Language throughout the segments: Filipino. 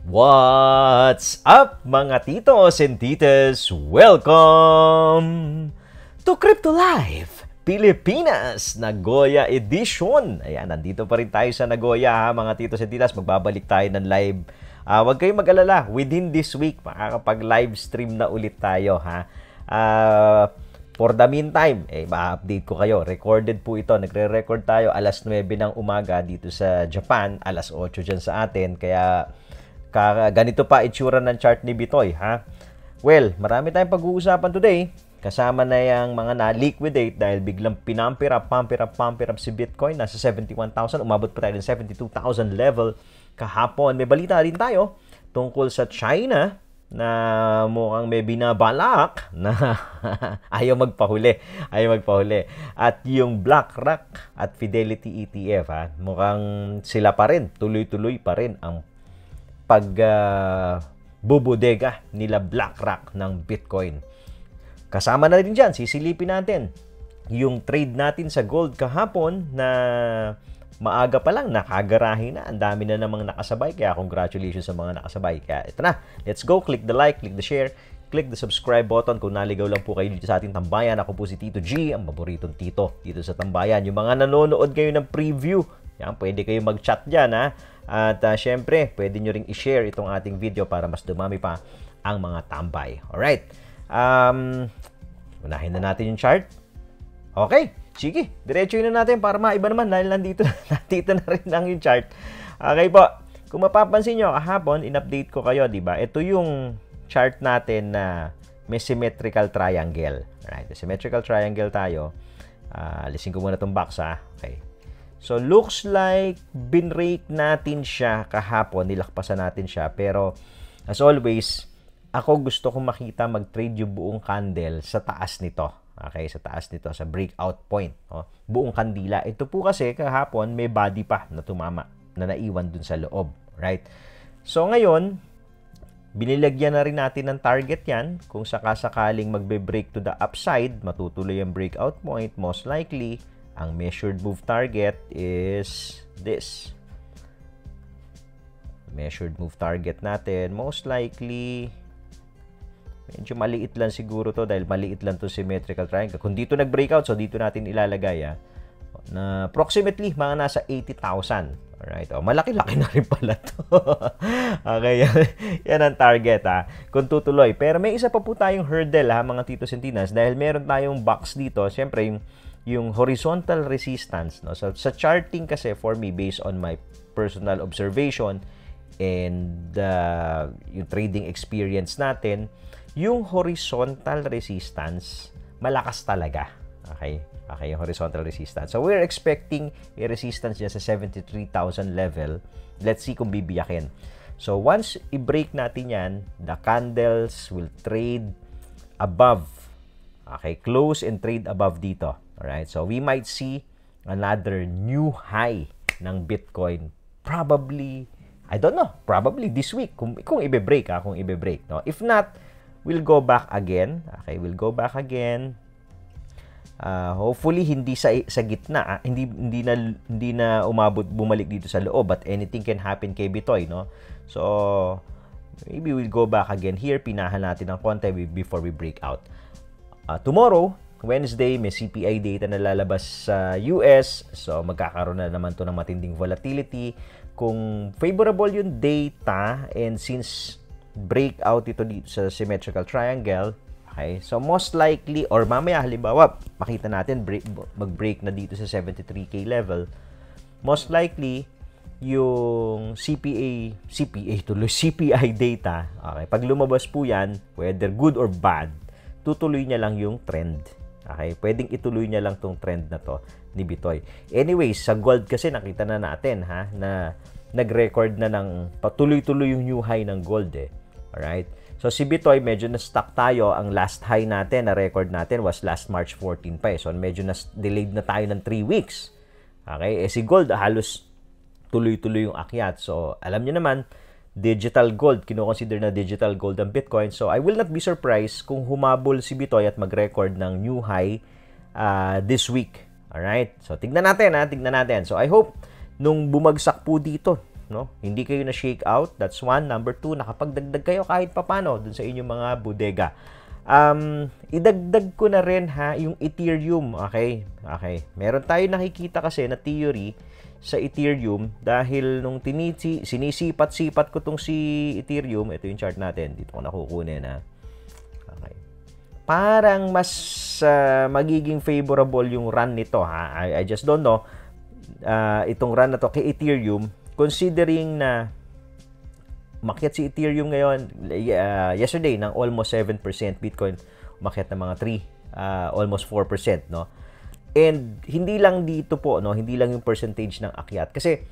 What's up mga titos and titas? Welcome to Crypto Life Pilipinas Nagoya Edition. Ayan, nandito pa rin tayo sa Nagoya ha, mga titos and titas. Magbabalik tayo ng live. Huwag kayong mag-alala, within this week makakapag-live stream na ulit tayo ha. For the meantime, ma-update ko kayo. Recorded po ito. Nagre-record tayo alas 9 ng umaga dito sa Japan. Alas 8 dyan sa atin. Kaya ganito pa itsura ng chart ni Bitoy, ha? Well, marami tayong pag-uusapan today. Kasama na yung mga na-liquidate dahil biglang pump up si Bitcoin. Nasa 71,000. Umabot pa tayo ng 72,000 level kahapon. May balita rin tayo tungkol sa China na mukhang may binabalak na ayaw magpahuli. At yung BlackRock at Fidelity ETF, ha? Mukhang sila pa rin. Tuloy-tuloy pa rin ang pagbubudega nila BlackRock ng Bitcoin. Kasama na rin dyan, sisilipin natin yung trade natin sa gold kahapon na maaga pa lang, nakagarahe na. Ang dami na namang nakasabay, kaya congratulations sa mga nakasabay. Kaya ito na, let's go, click the like, click the share, click the subscribe button kung naligaw lang po kayo dito sa ating tambayan. Ako po si Tito G, ang paboritong tito dito sa tambayan. Yung mga nanonood kayo ng preview, yan, pwede kayo mag-chat dyan, ha? At syempre, pwede nyo ring i-share itong ating video para mas dumami pa ang mga tambay. Alright. Unahin na natin yung chart. Okay. Sige. Diretso na natin para maiba naman dahil nandito na rin ang yung chart. Okay po. Kung mapapansin nyo, kahapon, in-update ko kayo, di ba? Ito yung chart natin na may symmetrical triangle. Alright. Symmetrical triangle tayo. Alisin ko muna itong box, ha? Okay. So, looks like binrake natin siya kahapon. Nilakpasan natin siya. Pero, as always, ako gusto kong makita mag-trade yung buong candle sa taas nito. Okay, sa taas nito, sa breakout point. Oh, buong kandila. Ito po kasi kahapon may body pa na tumama, na naiwan dun sa loob. Right? So, ngayon, binilagyan na rin natin ng target yan. Kung sakasakaling magbe-break to the upside, matutuloy ang breakout point, most likely, ang measured move target is this. Measured move target natin, most likely, medyo maliit lang siguro to dahil maliit lang to symmetrical triangle. Kung dito nag-breakout, so dito natin ilalagay, na approximately mga nasa 80,000. Alright, malaki-laki na rin pala to. Okay, yan ang target, ha. Kung tutuloy. Pero may isa pa po tayong hurdle, ha, mga titos and tinas, dahil meron tayong box dito. Siyempre, yung horizontal resistance, no? So, sa charting kasi, for me, based on my personal observation and yung trading experience natin, yung horizontal resistance, malakas talaga. Okay? Okay, yung horizontal resistance. So, we're expecting a resistance dyan sa 73,000 level. Let's see kung bibiyakin. So, once i-break natin yan, the candles will trade above. Okay, close and trade above dito. Alright, so we might see another new high ng Bitcoin. Probably, I don't know, probably this week. Kung i-break, kung i-break. No? If not, we'll go back again. Okay, we'll go back again. Hopefully, hindi sa gitna. Hindi na bumalik dito sa loob. But anything can happen kay Bitoy, no? So, maybe we'll go back again here. Pinahan natin ng konti before we break out. Tomorrow, Wednesday, may CPI data na lalabas sa US. So, magkakaroon na naman to ng matinding volatility. Kung favorable yung data, and since breakout ito dito sa symmetrical triangle, okay, so most likely, or mamaya, halimbawa, makita natin, mag-break na dito sa 73K level, most likely, yung CPI data, okay, pag lumabas po yan, whether good or bad, tutuloy niya lang yung trend. Okay, pwedeng ituloy niya lang tong trend na to ni Bitoy. Anyways, sa gold kasi nakita na natin, ha, na nag-record na ng patuloy-tuloy yung new high ng gold, Alright? So, si Bitoy, medyo na-stuck tayo. Ang last high natin, na record natin, was last March 14 pa, So, medyo na-delayed na tayo ng 3 weeks. Okay? Si gold, halos tuloy-tuloy yung akyat. So, alam niyo naman, digital gold, kino-consider na digital gold ang Bitcoin. So, I will not be surprised kung humabol si Bitoy at mag-record ng new high this week. Alright? So, tignan natin. So, I hope nung bumagsak po dito no? Hindi kayo na shake out. That's one. Number two, nakapagdagdag kayo kahit papano dun sa inyong mga bodega. Idagdag ko na rin yung Ethereum. Okay? Meron tayo nakikita kasi na theory sa Ethereum dahil nung sinisipat-sipat ko tong si Ethereum, ito yung chart natin. Dito ko nakukunin Okay. Parang mas magiging favorable yung run nito I just don't know. Itong run na to kay Ethereum, considering na umakyat si Ethereum ngayon yesterday ng almost 7%, Bitcoin umakyat ng mga 3 almost 4%, no? And hindi lang dito po, no, hindi lang yung percentage ng akyat kasi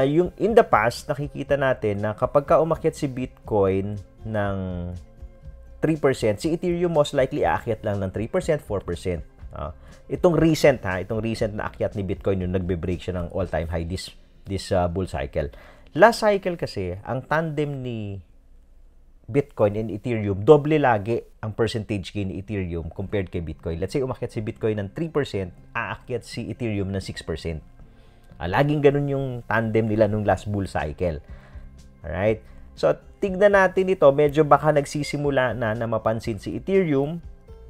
yung in the past nakikita natin na kapag ka umakyat si Bitcoin ng 3%, si Ethereum most likely aakyat lang ng 3%, 4%. Itong recent na akyat ni Bitcoin yung nagbe-break siya ng all-time high this bull cycle. Last cycle kasi, ang tandem ni Bitcoin and Ethereum, doble lagi ang percentage gain ni Ethereum compared kay Bitcoin. Let's say umakyat si Bitcoin ng 3%, aakyat si Ethereum ng 6%. Laging ganun yung tandem nila nung last bull cycle. Alright? So, tignan natin ito. Medyo baka nagsisimula na mapansin si Ethereum.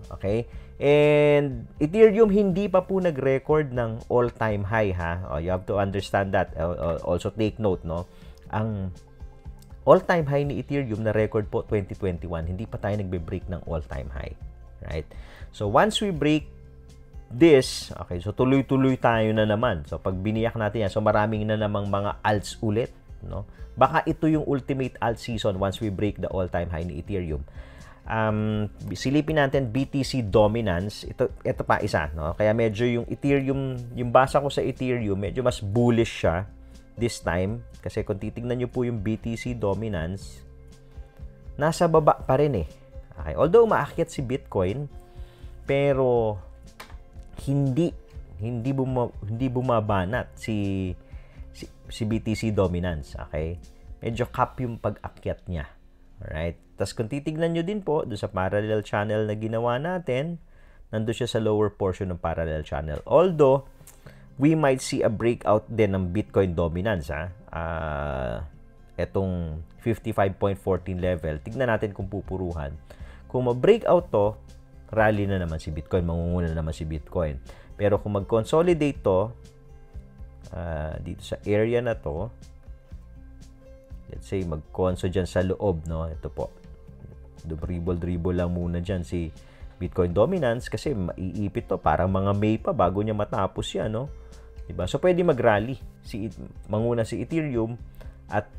Okay? And Ethereum hindi pa po nag-record ng all-time high you have to understand that. Also take note, no? Ang all-time high ni Ethereum na record po 2021, hindi pa tayo nagbe-break ng all-time high, right? So once we break this, okay, so tuloy-tuloy tayo na naman. So pag biniyak natin yan, so maraming na namang mga alts ulit, no? Baka ito yung ultimate alt season once we break the all-time high ni Ethereum. Silipin natin BTC dominance. Ito pa isa, no? Kaya medyo yung Ethereum, yung basa ko sa Ethereum, medyo mas bullish siya this time kasi kung titingnan niyo po yung BTC dominance, nasa baba pa rin Okay, although umaakyat si Bitcoin, pero hindi bumabanat si BTC dominance, okay? Medyo cap yung pag-akyat niya. Alright? Tapos kung titignan nyo din po, doon sa parallel channel na ginawa natin, nandun siya sa lower portion ng parallel channel. Although, we might see a breakout din ng Bitcoin dominance. Etong 55.14 level. Tignan natin kung pupuruhan. Kung ma-breakout to, rally na naman si Bitcoin. Mangunguna na naman si Bitcoin. Pero kung mag-consolidate to, dito sa area na to, let's say mag-conso dyan sa loob, no? Ito po. Dribble lang muna dyan si Bitcoin dominance kasi maiipit to. Parang mga May pa bago niya matapos yan, no? Diba? So, pwede mag-rally. Manguna si Ethereum at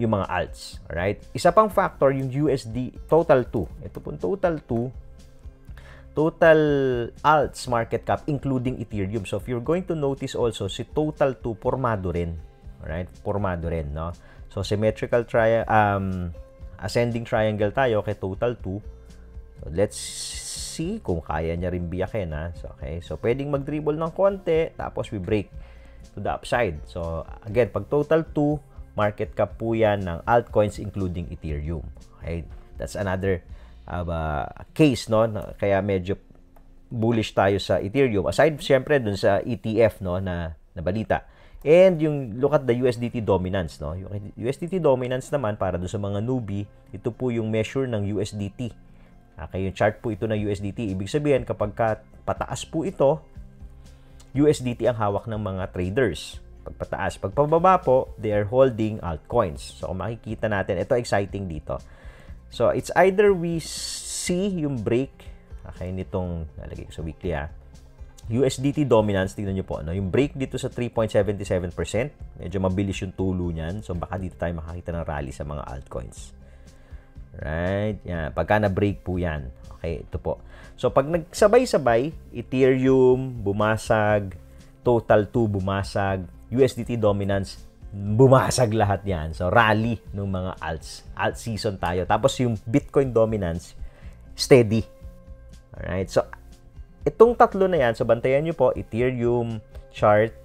yung mga alts. Alright? Isa pang factor, yung USD total 2. Ito po, total alts market cap including Ethereum. So, if you're going to notice also, si total 2, formado rin. Alright? Formado rin, no? So, symmetrical ascending triangle tayo kay total 2. So, let's see kung kaya niya rin biyakin, So, okay. So, pwedeng mag-dribble ng konti, tapos we break to the upside. So, again, pag total 2, market cap po yan ng altcoins including Ethereum. Okay. That's another case, no? Kaya medyo bullish tayo sa Ethereum. Aside, syempre, dun sa ETF, no, na balita. And yung look at the USDT dominance, no? Yung USDT dominance naman para doon sa mga newbie, ito po yung measure ng USDT. Okay, yung chart po ito ng USDT. Ibig sabihin kapag pataas po ito, USDT ang hawak ng mga traders. Pag pataas, pag pababa po, they are holding altcoins. So kung makikita natin, ito exciting dito. So it's either we see yung break, okay, nitong nalagay ko sa weekly USDT dominance, tingnan nyo po, no? Yung break dito sa 3.77%, medyo mabilis yung tulo niyan. So, baka dito tayo makakita ng rally sa mga altcoins. Right? Yan. Pagka na-break po yan. Okay, ito po. So, pag nagsabay-sabay, Ethereum, bumasag, Total 2, bumasag, USDT dominance, bumasag lahat yan. So, rally ng mga alts. Alt season tayo. Tapos, yung Bitcoin dominance, steady. Alright? So, itong tatlo na yan, so bantayan nyo po, Ethereum chart,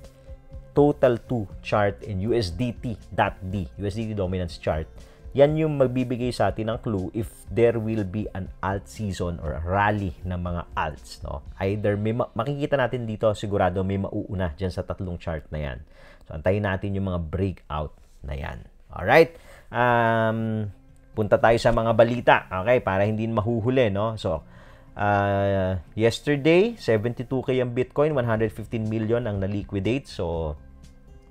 Total 2 chart, and USDT.D, USDT dominance chart. Yan yung magbibigay sa atin ng clue if there will be an alt season or a rally ng mga alts, no? Either makikita natin dito, sigurado may mauuna dyan sa tatlong chart na yan. So, antayin natin yung mga breakout na yan. Alright? Punta tayo sa mga balita, okay? Para hindi mahuhuli, no? So, yesterday, 72K ang Bitcoin, 115 million ang na-liquidate. So,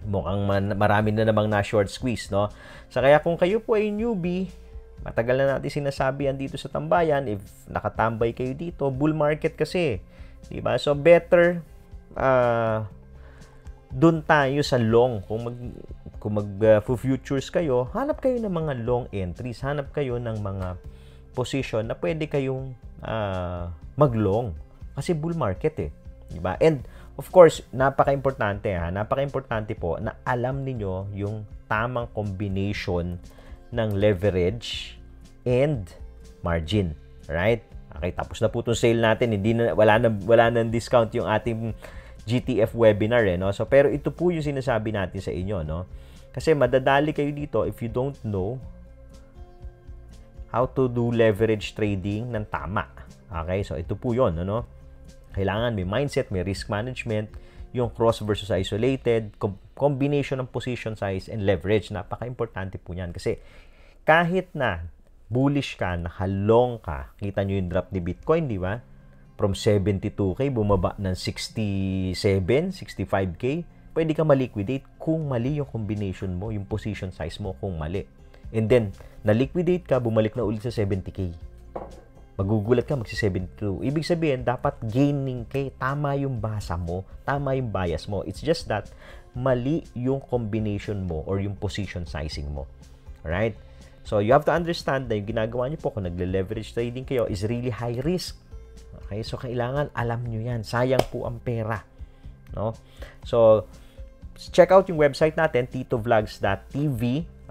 mukhang marami na namang na-short squeeze, no? So, kaya kung kayo po ay newbie, matagal na natin sinasabi yan dito sa tambayan, if nakatambay kayo dito, bull market kasi, diba? So, better dun tayo sa long. Kung mag-futures kayo, hanap kayo ng mga long entries, hanap kayo ng mga position na pwede kayong mag-long. Kasi bull market eh. Diba? And, of course, napaka-importante po na alam niyo yung tamang combination ng leverage and margin. Right? Okay, tapos na po itong sale natin. Wala na discount yung ating GTF webinar no? So, pero ito po yung sinasabi natin sa inyo, no? Kasi madadali kayo dito if you don't know how to do leverage trading ng tama. Okay? So, ito po yun, ano? Kailangan may mindset, may risk management, yung cross versus isolated, combination ng position size and leverage. Napaka-importante po yan. Kasi kahit na bullish ka, nakalong ka, kita nyo yung drop ni Bitcoin, di ba? From 72K, bumaba ng 67, 65K, pwede ka ma-liquidate kung mali yung combination mo, yung position size mo kung mali. And then, na-liquidate ka, bumalik na ulit sa 70K. Magugulat ka, magsi-72. Ibig sabihin, dapat gaining ka. Tama yung basa mo, tama yung bias mo. It's just that, mali yung combination mo or yung position sizing mo. Alright? So, you have to understand na yung ginagawa nyo po kung nagle-leverage trading kayo is really high risk. Okay? So, kailangan alam nyo yan. Sayang po ang pera. No? So, check out yung website natin, titovlogs.tv.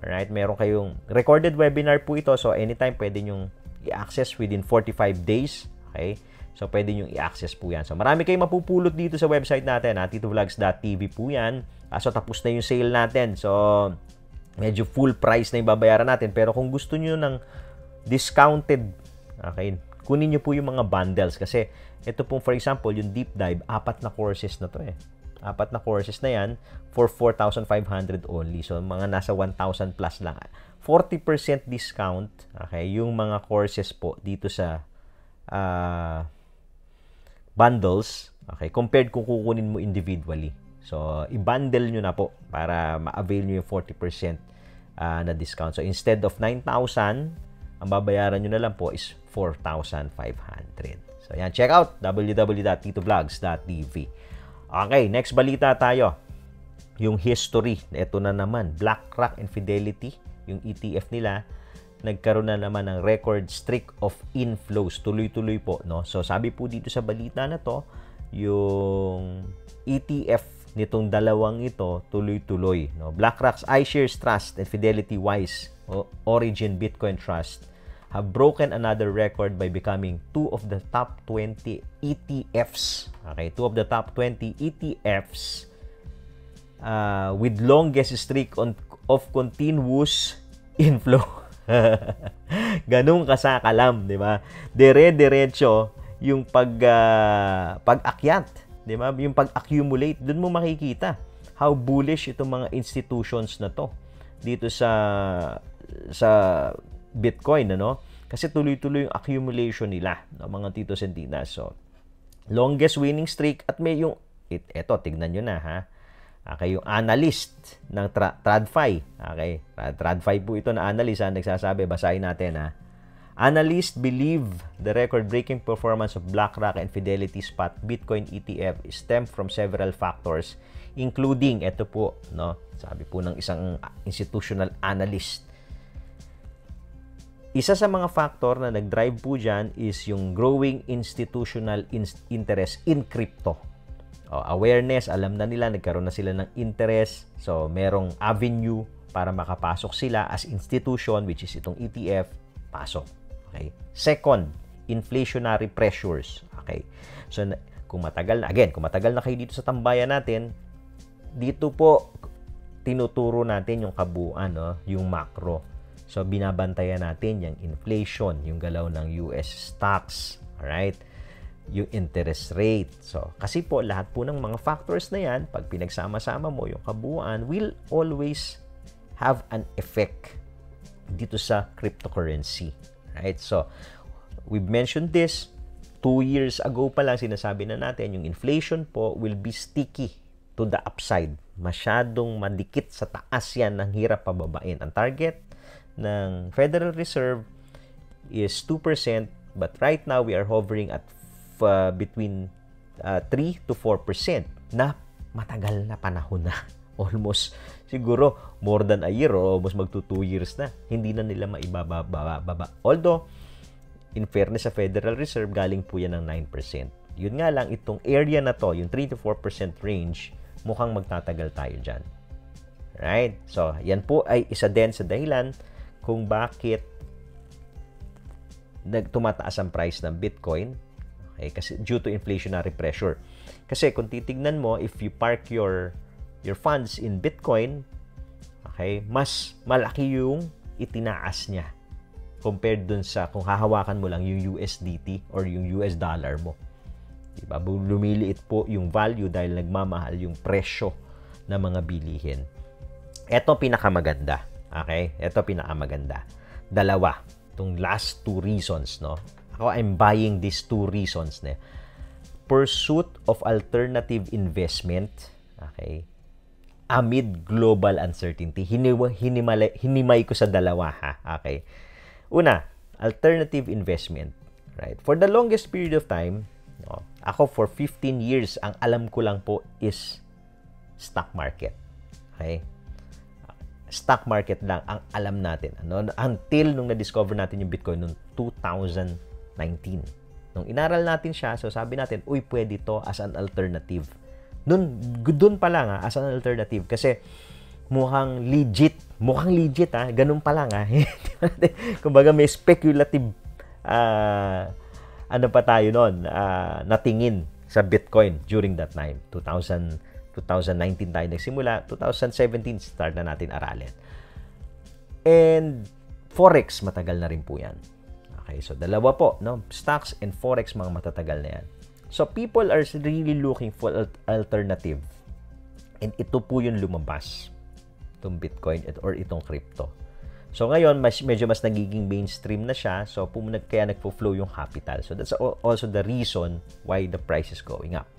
Alright? Meron kayong recorded webinar po ito. So, anytime pwede nyong i-access within 45 days. Okay? So, pwede nyong i-access po yan. So, marami kayong mapupulot dito sa website natin. titovlogs.tv po yan. So, tapos na yung sale natin. So, medyo full price na yung babayaran natin. Pero kung gusto nyo ng discounted, okay, kunin nyo po yung mga bundles. Kasi, ito po, for example, yung deep dive, 4 na courses na to eh. 4 na courses na yan for 4,500 only. So, mga nasa 1,000 plus lang. 40% discount, okay, yung mga courses po dito sa bundles, okay, compared kung kukunin mo individually. So, i-bundle nyo na po para ma-avail nyo yung 40% na discount. So, instead of 9,000, ang babayaran nyo na lang po is 4,500. So, yan. Check out www.titovlogs.tv. Okay, next balita tayo. Yung history. Ito na naman. BlackRock and Fidelity, yung ETF nila, nagkaroon na naman ng record streak of inflows. Tuloy-tuloy po, no? So, sabi po dito sa balita na to, yung ETF nitong dalawang ito, tuloy-tuloy, no? BlackRock's iShares Trust and Fidelity Wise Origin Bitcoin Trust have broken another record by becoming 2 of the top 20 ETFs. Okay, 2 of the top 20 ETFs with longest streak of continuous inflow. Ganun kasakalam, di ba? Dire-diretso yung pag-akyat, di ba? Yung pag-accumulate, doon mo makikita how bullish itong mga institutions na to dito sa Bitcoin, ano? Kasi tuloy-tuloy yung accumulation nila, no, mga titos and tinas. So, longest winning streak at may yung eto, tignan nyo na, ha? Okay, yung analyst ng TradFi. Okay, TradFi po ito na analyst, ha? Nagsasabi, basahin natin, ha? Analysts believe the record-breaking performance of BlackRock and Fidelity Spot Bitcoin ETF stem from several factors, including, eto po, no? Sabi po ng isang institutional analyst. Isa sa mga factor na nag-drive po dyan is yung growing institutional interest in crypto. Awareness, alam na nila, nagkaroon na sila ng interest. So, merong avenue para makapasok sila as institution, which is itong ETF, pasok. Okay? Second, inflationary pressures. Okay? So, kung matagal na kayo dito sa tambayan natin, dito po, tinuturo natin yung kabuuan, no? Yung macro. So, binabantayan natin yung inflation, yung galaw ng US stocks. Alright? yung interest rate. So, kasi po, lahat po ng mga factors na yan, pag pinagsama-sama mo, yung kabuuan will always have an effect dito sa cryptocurrency. Right? So, we've mentioned this 2 years ago pa lang, sinasabi na natin, yung inflation po will be sticky to the upside. Masyadong madikit sa taas yan, ng hirap pababain. Ang target ng Federal Reserve is 2%, but right now we are hovering at between 3 to 4% na matagal na panahon na. Almost, siguro, more than a year or almost magto 2 years na. Hindi na nila maibababa. Although, in fairness sa Federal Reserve, galing po yan ng 9%. Yun nga lang, itong area na to, yung 3 to 4% range, mukhang magtatagal tayo dyan. Right? So, yan po ay isa din sa dahilan kung bakit tumataas ang price ng Bitcoin. Okay? Kasi due to inflationary pressure. Kasi kung titignan mo, if you park your funds in Bitcoin, okay, mas malaki yung itinaas niya compared dun sa kung hahawakan mo lang yung USDT or yung US dollar mo. Diba? Lumiliit po yung value dahil nagmamahal yung presyo ng mga bilihin. Ito pinakamaganda. Okay? Ito pinakamaganda. Dalawa. Itong last 2 reasons, no? Ako, I'm buying these 2 reasons, ne? Pursuit of alternative investment, okay, amid global uncertainty. Hinimay ko sa dalawa, ha? Okay? Una, alternative investment, right? For the longest period of time, no, ako for 15 years, ang alam ko lang po is stock market. Okay? Stock market lang ang alam natin. Ano? Until nung na-discover natin yung Bitcoin noong 2019. Nung inaral natin siya, so sabi natin, uy, pwede to as an alternative. Doon pa lang, as an alternative. Kasi mukhang legit, ha? Ganun pa lang, ha? Kumbaga may speculative ano pa tayo noon, natingin sa Bitcoin during that time. 2019 tayo nagsimula, 2017 start na natin aralin. And Forex, matagal na rin po yan. Okay, so dalawa po, no? Stocks and Forex, mga matatagal na yan. So people are really looking for alternative. And ito po yung lumabas, itong Bitcoin or itong crypto. So ngayon, medyo mas nagiging mainstream na siya. So kaya nagpo-flow yung capital. So that's also the reason why the price is going up.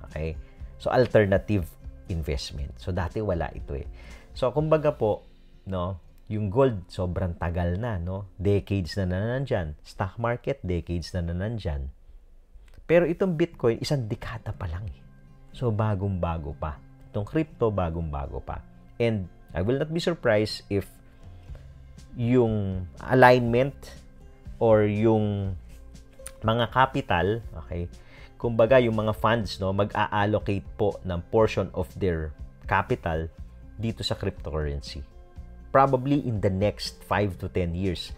Okay? So, alternative investment. So, dati wala ito eh. So, kumbaga po, no, yung gold, sobrang tagal na, no? Decades na nandyan. Stock market, decades na nandyan. Pero itong Bitcoin, isang dekada pa lang eh. So, bagong-bago pa. Itong crypto, bagong-bago pa. And, I will not be surprised if yung alignment or yung mga capital, okay, kumbaga yung mga funds, no, mag-a-allocate po ng portion of their capital dito sa cryptocurrency. Probably in the next 5 to 10 years,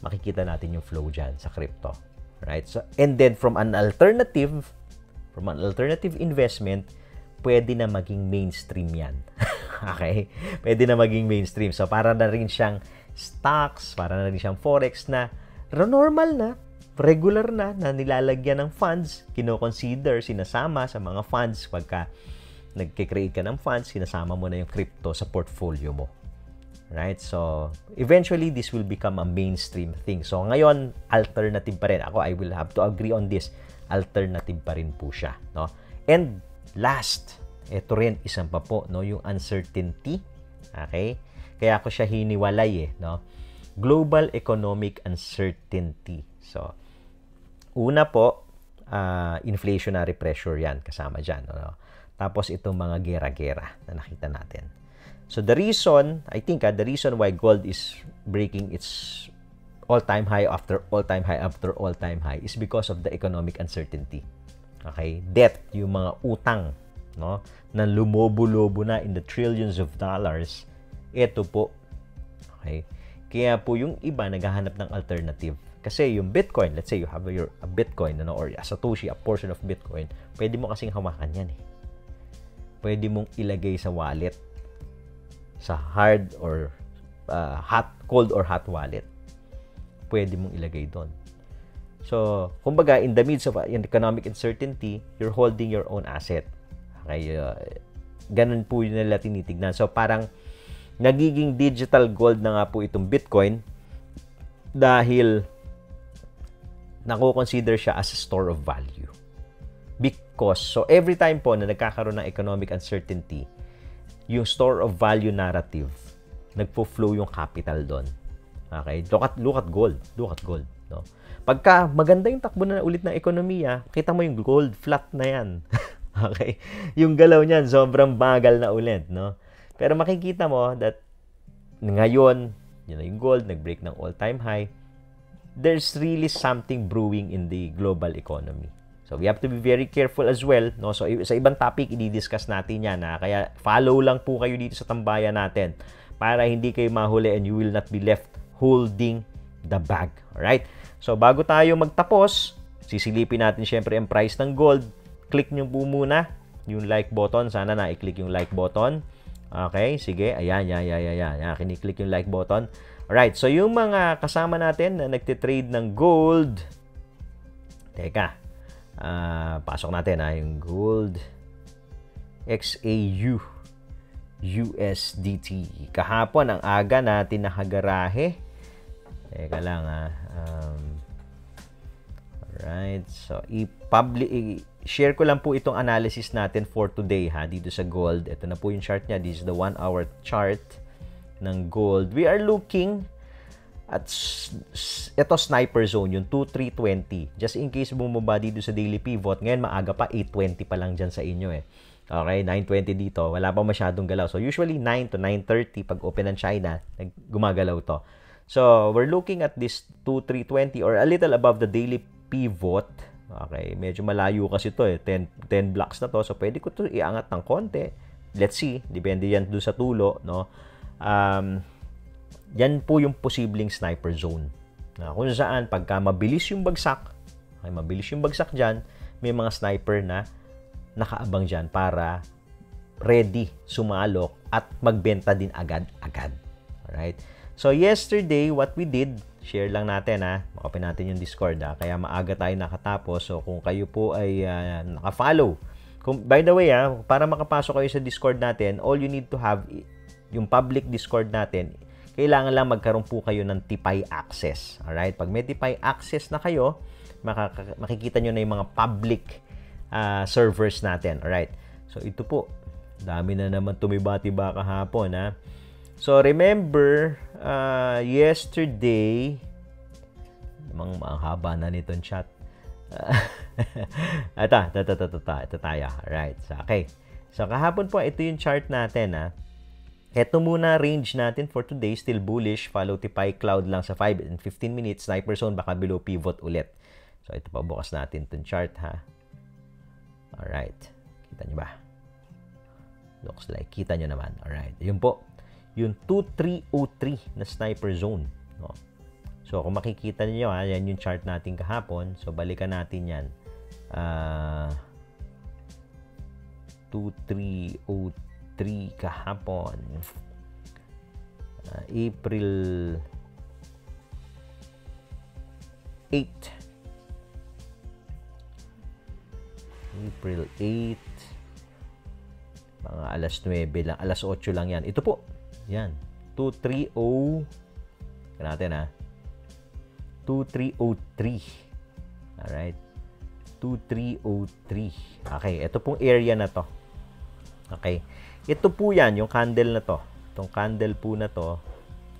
makikita natin yung flow dyan sa crypto. Right? So, and then from an alternative investment, pwede na maging mainstream yan. Okay? Pwede na maging mainstream. So, para na rin siyang stocks, para na rin siyang Forex na normal na, regular na nilalagyan ng funds, kino-consider, sinasama sa mga funds. Pagka nagkikreate ka ng funds, sinasama mo na yung crypto sa portfolio mo. Right? So, eventually, this will become a mainstream thing. So, ngayon, alternative pa rin. Ako, I will have to agree on this. Alternative pa rin po siya. No? And last, ito rin, isang pa po, no? Yung uncertainty. Okay? Kaya ako siya hiniwalay eh. No? Global economic uncertainty. So, una po, inflationary pressure yan, kasama dyan. No? Tapos itong mga gera-gera na nakita natin. So the reason, I think, the reason why gold is breaking its all-time high after all-time high after all-time high is because of the economic uncertainty. Okay? Debt, yung mga utang, no? Na lumobo-lobo na in the trillions of dollars. Ito po. Okay? Kaya po yung iba naghahanap ng alternative. Kasi yung Bitcoin, let's say you have a Bitcoin, ano, or a Satoshi, a portion of Bitcoin, pwede mo kasing hawakan yan eh. Pwede mong ilagay sa wallet, sa hard or cold or hot wallet. Pwede mong ilagay doon. So, kumbaga, in the midst of economic uncertainty, you're holding your own asset. Okay, ganun po yun nila tinitignan. So, parang nagiging digital gold na nga po itong Bitcoin dahil nako-consider siya as a store of value. Because, so every time po na nagkakaroon ng economic uncertainty, yung store of value narrative, nagpo-flow yung capital doon. Okay? Look at gold. Look at gold. No? Pagka maganda yung takbo na ulit ng ekonomiya, kita mo yung gold, flat na yan. Okay? Yung galaw niyan, sobrang bagal na ulit. No? Pero makikita mo that ngayon, yun na yung gold, nag-break ng all-time high. There's really something brewing in the global economy. So, we have to be very careful as well. No? So, sa ibang topic, i-discuss natin yan. Kaya, follow lang po kayo dito sa tambayan natin para hindi kayo mahuli and you will not be left holding the bag. Alright? So, bago tayo magtapos, sisilipin natin syempre ang price ng gold. Click nyo po muna yung like button. Sana na-click yung like button. Okay? Sige. Ayan. Kiniklik yung like button. Alright. So, yung mga kasama natin na nagtitrade ng gold. Teka. Pasok natin yung gold XAU USDT. Kahapon, ang aga natin nakagarahe. Teka lang alright. So, share ko lang po itong analysis natin for today dito sa gold. Ito na po yung chart niya. This is the 1 hour chart ng gold. We are looking at ito sniper zone, yung 2,320. Just in case bumaba dito sa daily pivot. Ngayon maaga pa, 820 pa lang dyan sa inyo Okay, 920 dito. Wala pa masyadong galaw. So, usually 9 to 930 pag open ng China, gumagalaw to. So, we're looking at this 2,320 or a little above the daily pivot. Okay, medyo malayo kasi to 10 blocks na to. So, pwede ko to iangat ng konti. Let's see. Depende yan doon sa tulo, no? Yan po yung posibleng sniper zone. Kung saan, pagka mabilis yung bagsak dyan, may mga sniper na nakaabang dyan para ready, sumalok, at magbenta din agad-agad. Alright? So, yesterday, what we did, share lang natin Open natin yung Discord Kaya maaga tayo nakatapos. So, kung kayo po ay nakafollow. By the way para makapasok kayo sa Discord natin, all you need to have, yung public Discord natin, kailangan lang magkaroon po kayo ng TPI access. Alright? Pag may TPI access na kayo, makikita nyo na yung mga public servers natin. Alright? So, ito po. Dami na naman tumiba-tiba kahapon, So, remember, yesterday, ang haba na nitong chat. Ito tayo. Alright. So, okay. So, kahapon po, ito yung chart natin, Ito muna range natin for today, still bullish. Follow TPI cloud lang sa 5 and 15 minutes. Sniper zone, baka below pivot ulit. So, ito pa, bukas natin itong chart, Alright. Kita nyo ba? Looks like, kita nyo naman. Alright. Yun po. Yung 2303 na sniper zone. No? So, kung makikita niyo yan yung chart natin kahapon. So, balikan natin yan. 2303 kahapon. April 8. April 8. Mga alas 9 lang. Alas 8 lang yan. Ito po. Yan. 230. Kaya natin 2303. Alright. 2303. Okay. Ito pong area na to. Okay. Ito po yan. Yung candle na to. Itong candle po na to.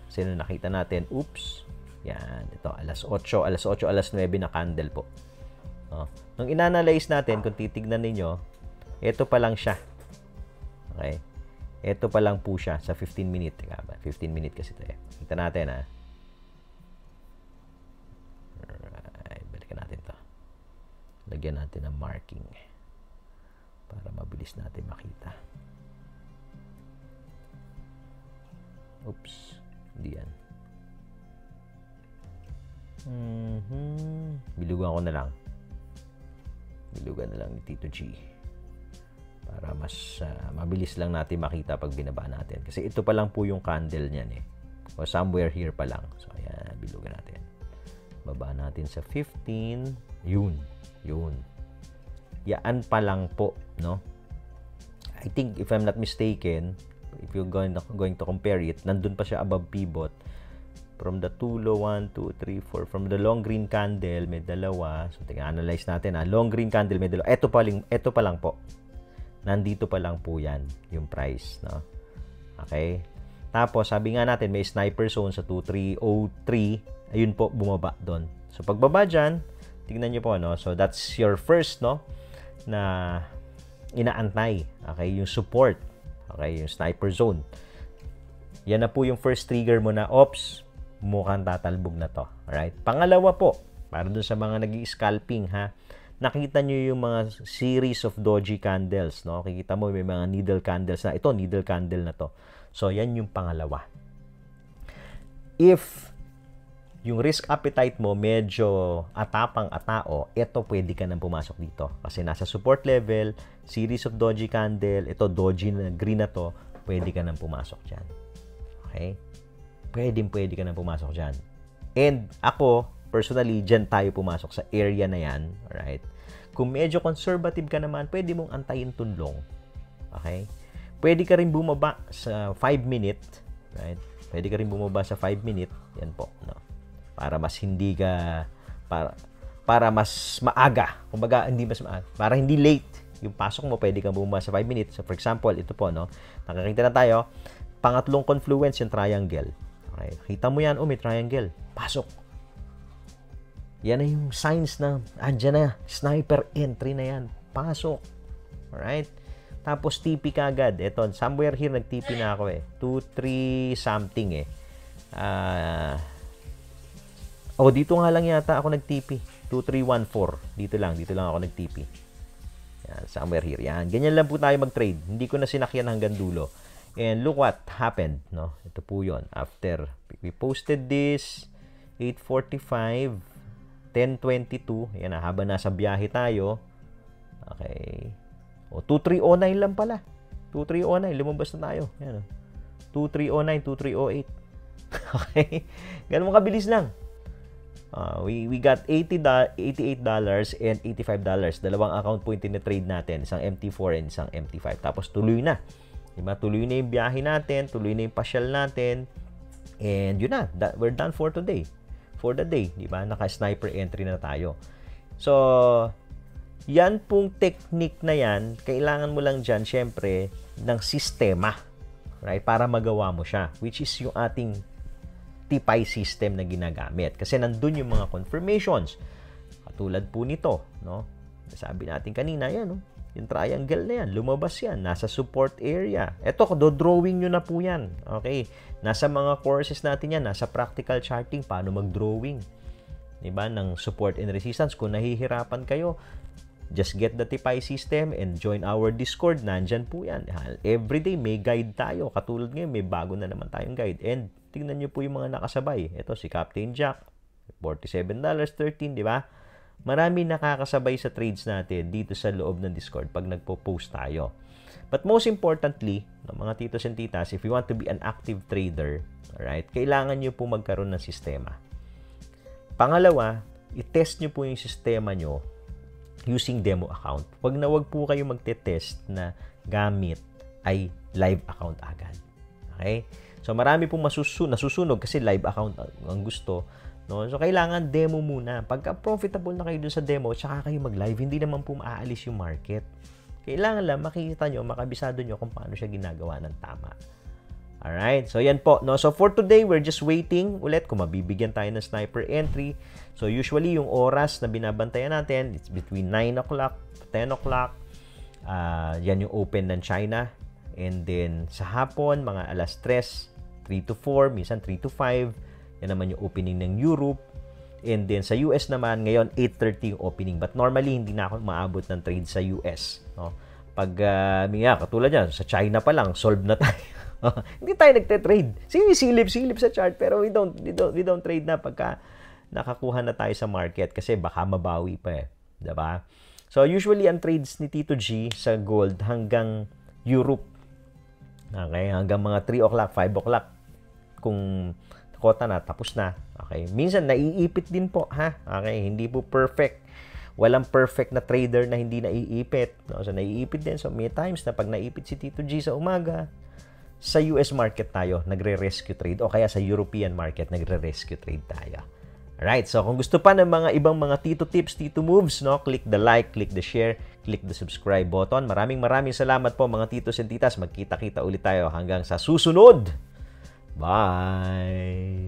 Sino nakita natin? Oops. Yan. Ito. Alas 8. Alas 9 na candle po. Nung inanalyze natin, kung titignan ninyo, ito pa lang siya. Okay. Ito pa lang po siya sa 15 minute. 15 minute kasi ito Kita natin Alright. Balikan natin to. Lagyan natin ng marking para mabilis natin makita. Oops. Hindi yan. Bilugan ko na lang. Bilugan na lang ni Tito G. Para mas mabilis lang natin makita pag binaba natin. Kasi ito pa lang po yung candle niyan O somewhere here pa lang. So, ayan. Bilugan natin. Baba natin sa 15. Yun. Yan pa lang po, no? I think, if I'm not mistaken, if you're going to compare it, nandun pa siya above pivot. From the two low, 1, 2, 3, 4. From the long green candle, may dalawa. So, analyze natin. Long green candle, may dalawa. Ito pa lang po. Nandito pa lang po yan, yung price, no? Okay? Tapos, sabi nga natin, may sniper zone sa 2303. Ayun po, bumaba doon. So, pagbaba dyan, tignan nyo po, no? So, that's your first, no? Na inaantay. Okay? Yung support. Okay? Yung sniper zone. Yan na po yung first trigger mo na, ops, mukhang tatalbog na to. Alright? Pangalawa po, para dun sa mga nag-i-scalping, ha? Nakita nyo yung mga series of doji candles, no? Kikita mo may mga needle candles na. Ito, needle candle na to. So, yan yung pangalawa. If yung risk appetite mo medyo atapang-atao, ito pwede ka nang pumasok dito. Kasi nasa support level, series of doji candle, ito doji na green na to, pwede ka nang pumasok dyan. Okay? Pwede ka nang pumasok dyan. And ako, personally, dyan tayo pumasok sa area na yan. Alright? Kung medyo conservative ka naman, pwede mong antayin tunlong. Okay? Pwede ka rin bumaba sa 5 minute. Right? Pwede ka rin bumaba sa 5 minute. Yan po. No? Para mas hindi ka... Para mas maaga. Kumbaga, hindi mas maaga. Para hindi late. Yung pasok mo, pwede kang bumaba sa 5 minutes. So, for example, ito po, no? Nakakita na tayo. Pangatlong confluence, yung triangle. Okay? Kita mo yan, may triangle. Pasok. Yan na yung signs na, andyan na, sniper entry na yan. Pasok. Alright? Tapos, TP ka agad. Ito, somewhere here, nag-TP na ako 2, 3 something dito nga lang yata ako nag-TP. 2, 3, 1, 4. Dito lang ako nag-TP. Yan, somewhere here. Yan, ganyan lang po tayo mag-trade. Hindi ko na sinakyan hanggang dulo. And look what happened, no? Ito po yun. After, we posted this, 8:45, 10:22. Yan na, habang nasa biyahe tayo. Okay. 2309 lang pala. 2309, lumabas na tayo. Yan, 2309, 2308. Okay. Ganun kabilis lang. We got $88 and $85. Dalawang account po yung tinitrade natin. Isang MT4 and isang MT5. Tapos tuloy na. Diba? Tuloy na yung biyahe natin. Tuloy na yung pasyal natin. And yun na. We're done for today. For the day. Diba? Naka-sniper entry na tayo. So, yan pong technique na yan, kailangan mo lang dyan, syempre, ng sistema. Right? Para magawa mo siya. Which is yung ating TPI system na ginagamit. Kasi nandun yung mga confirmations. Katulad po nito, no? Sabi natin kanina, yan, no? Yung triangle na yan, lumabas yan. Nasa support area. Eto, do-drawing nyo na po yan. Okay? Nasa mga courses natin yan. Nasa practical charting, paano mag-drawing. Diba? Ng support and resistance. Kung nahihirapan kayo, just get the TPI system and join our Discord. Nandyan po yan. Everyday may guide tayo. Katulad ngayon, may bago na naman tayong guide. And tingnan nyo po yung mga nakasabay. Ito si Captain Jack. $47.13, di ba? Marami nakakasabay sa trades natin dito sa loob ng Discord pag nagpo-post tayo. But most importantly, mga titos and titas, if you want to be an active trader, alright, kailangan nyo po magkaroon ng sistema. Pangalawa, i-test nyo po yung sistema nyo using demo account. Wag po kayo magte-test na gamit ay live account agad. Okay? So, marami pong nasusunog kasi live account ang gusto. No? So, kailangan demo muna. Pagka profitable na kayo dun sa demo, tsaka kayo mag-live, hindi naman po maaalis yung market. Kailangan lang makikita nyo, makabisado nyo kung paano siya ginagawa ng tama. Alright? So, yan po. No? So, for today, we're just waiting ulit kung mabibigyan tayo ng sniper entry. So, usually, yung oras na binabantayan natin, it's between 9 o'clock to 10 o'clock. Yan yung open ng China. And then, sa hapon, mga alas 3 to 4, minsan 3 to 5. Yan naman yung opening ng Europe. And then, sa US naman, ngayon, 8:30 yung opening. But normally, hindi na ako maabot ng trade sa US. No? Pag, katulad yan, sa China pa lang, solve na tayo. Hindi tayo nagte-trade. Silip sa chart, pero we don't trade na pagka nakakuha na tayo sa market kasi baka mabawi pa diba? So, usually, ang trades ni Tito G sa gold hanggang Europe. Okay? Hanggang mga 3 o'clock, 5 o'clock. Kung kota na, tapos na. Okay? Minsan, naiipit din po, ha? Okay? Hindi po perfect. Walang perfect na trader na hindi naiipit. No? So, naiipit din. So, may times na pag naipit si Tito G sa umaga, sa US market tayo, nagre-rescue trade. O kaya sa European market, nagre-rescue trade tayo. Alright, so kung gusto pa ng mga ibang mga Tito tips, Tito moves, no, click the like, click the share, click the subscribe button. Maraming salamat po mga titos and titas. Magkita-kita ulit tayo hanggang sa susunod. Bye!